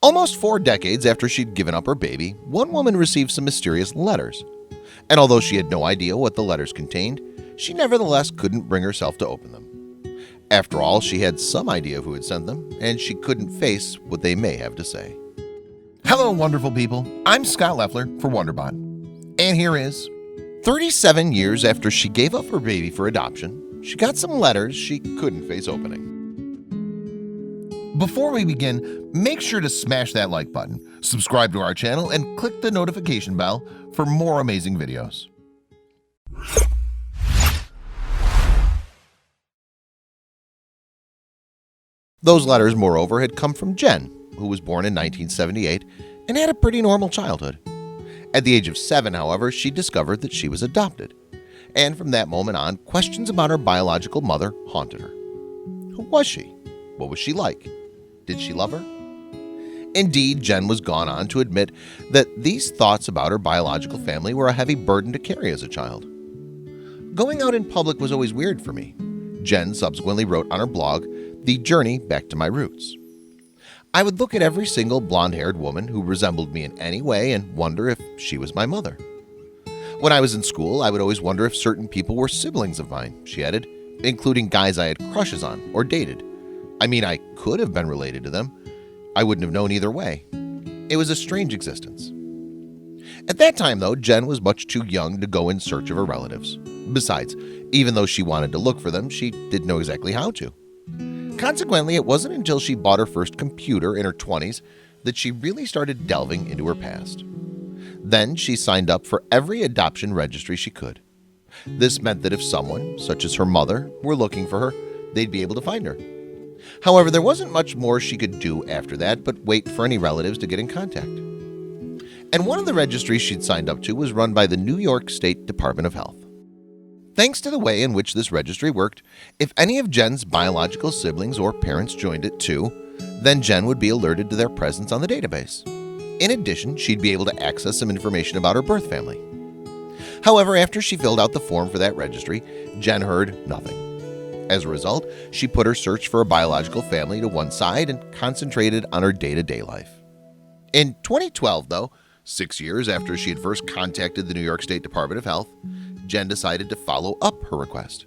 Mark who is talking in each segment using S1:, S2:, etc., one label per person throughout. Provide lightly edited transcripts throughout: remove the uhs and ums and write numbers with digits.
S1: Almost 4 decades after she'd given up her baby, one woman received some mysterious letters. And although she had no idea what the letters contained, she nevertheless couldn't bring herself to open them. After all, she had some idea of who had sent them, and she couldn't face what they may have to say. Hello, wonderful people. I'm Scott Leffler for WonderBot. And here is 37 years after she gave up her baby for adoption, she got some letters she couldn't face opening. Before we begin, make sure to smash that like button, subscribe to our channel, and click the notification bell for more amazing videos. Those letters, moreover, had come from Jen, who was born in 1978 and had a pretty normal childhood. At the age of 7, however, she discovered that she was adopted. And from that moment on, questions about her biological mother haunted her. Who was she? What was she like? Did she love her? Indeed, Jen was gone on to admit that these thoughts about her biological family were a heavy burden to carry as a child. Going out in public was always weird for me, Jen subsequently wrote on her blog, The Journey Back to My Roots. I would look at every single blonde-haired woman who resembled me in any way and wonder if she was my mother. When I was in school, I would always wonder if certain people were siblings of mine, she added, including guys I had crushes on or dated. I mean, I could have been related to them. I wouldn't have known either way. It was a strange existence. At that time, though, Jen was much too young to go in search of her relatives. Besides, even though she wanted to look for them, she didn't know exactly how to. Consequently, it wasn't until she bought her first computer in her 20s that she really started delving into her past. Then she signed up for every adoption registry she could. This meant that if someone, such as her mother, were looking for her, they'd be able to find her. However, there wasn't much more she could do after that but wait for any relatives to get in contact. And one of the registries she'd signed up to was run by the New York State Department of Health. Thanks to the way in which this registry worked, if any of Jen's biological siblings or parents joined it too, then Jen would be alerted to their presence on the database. In addition, she'd be able to access some information about her birth family. However, after she filled out the form for that registry, Jen heard nothing. As a result, she put her search for a biological family to one side and concentrated on her day-to-day life. In 2012, though, 6 years after she had first contacted the New York State Department of Health, Jen decided to follow up her request.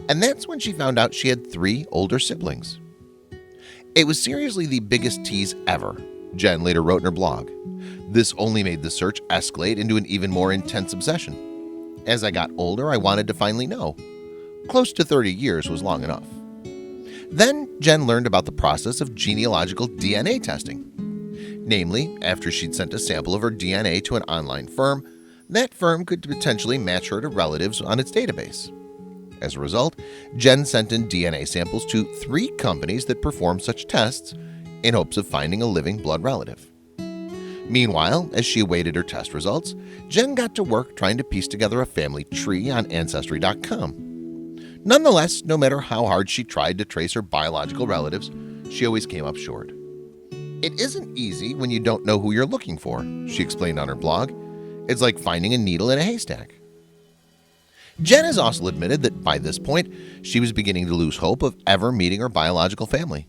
S1: And that's when she found out she had 3 older siblings. It was seriously the biggest tease ever, Jen later wrote in her blog. This only made the search escalate into an even more intense obsession. As I got older, I wanted to finally know. Close to 30 years was long enough. Then Jen learned about the process of genealogical DNA testing. Namely, after she'd sent a sample of her DNA to an online firm, that firm could potentially match her to relatives on its database. As a result, Jen sent in DNA samples to 3 companies that perform such tests in hopes of finding a living blood relative. Meanwhile, as she awaited her test results, Jen got to work trying to piece together a family tree on Ancestry.com. Nonetheless, no matter how hard she tried to trace her biological relatives, she always came up short. It isn't easy when you don't know who you're looking for, she explained on her blog. It's like finding a needle in a haystack. Jen has also admitted that by this point, she was beginning to lose hope of ever meeting her biological family.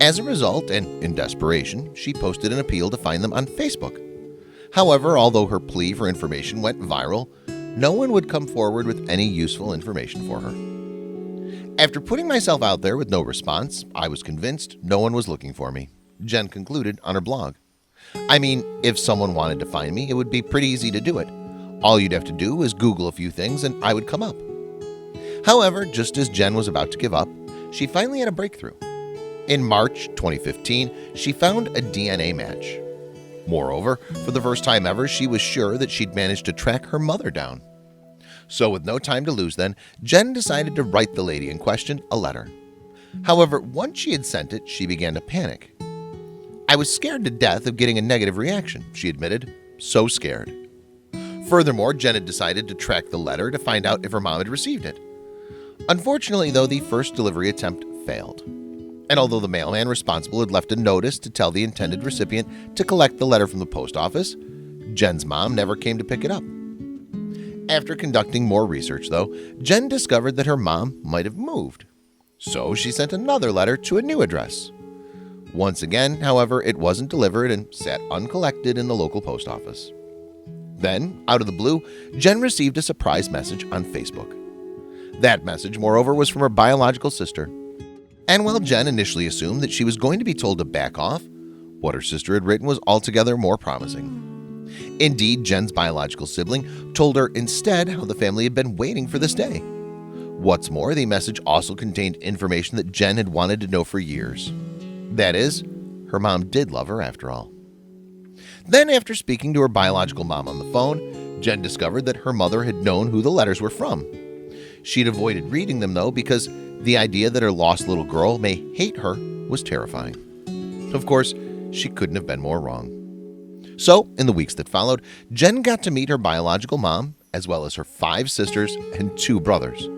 S1: As a result, and in desperation, she posted an appeal to find them on Facebook. However, although her plea for information went viral, no one would come forward with any useful information for her. After putting myself out there with no response, I was convinced no one was looking for me, Jen concluded on her blog. I mean, if someone wanted to find me, it would be pretty easy to do it. All you'd have to do is Google a few things and I would come up. However, just as Jen was about to give up, she finally had a breakthrough. In March 2015, she found a DNA match. Moreover, for the first time ever, she was sure that she'd managed to track her mother down. So with no time to lose then, Jen decided to write the lady in question a letter. However, once she had sent it, she began to panic. I was scared to death of getting a negative reaction, she admitted. So scared. Furthermore, Jen had decided to track the letter to find out if her mom had received it. Unfortunately, though, the first delivery attempt failed. And although the mailman responsible had left a notice to tell the intended recipient to collect the letter from the post office, Jen's mom never came to pick it up. After conducting more research, though, Jen discovered that her mom might have moved. So she sent another letter to a new address. Once again, however, it wasn't delivered and sat uncollected in the local post office. Then, out of the blue, Jen received a surprise message on Facebook. That message, moreover, was from her biological sister. And while Jen initially assumed that she was going to be told to back off, what her sister had written was altogether more promising. Indeed, Jen's biological sibling told her instead how the family had been waiting for this day. What's more, the message also contained information that Jen had wanted to know for years. That is, her mom did love her after all. Then, after speaking to her biological mom on the phone, Jen discovered that her mother had known who the letters were from. She'd avoided reading them, though, because the idea that her lost little girl may hate her was terrifying. Of course, she couldn't have been more wrong. So, in the weeks that followed, Jen got to meet her biological mom, as well as her 5 sisters and 2 brothers.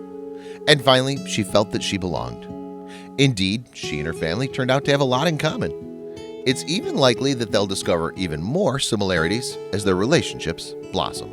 S1: And finally, she felt that she belonged. Indeed, she and her family turned out to have a lot in common. It's even likely that they'll discover even more similarities as their relationships blossom.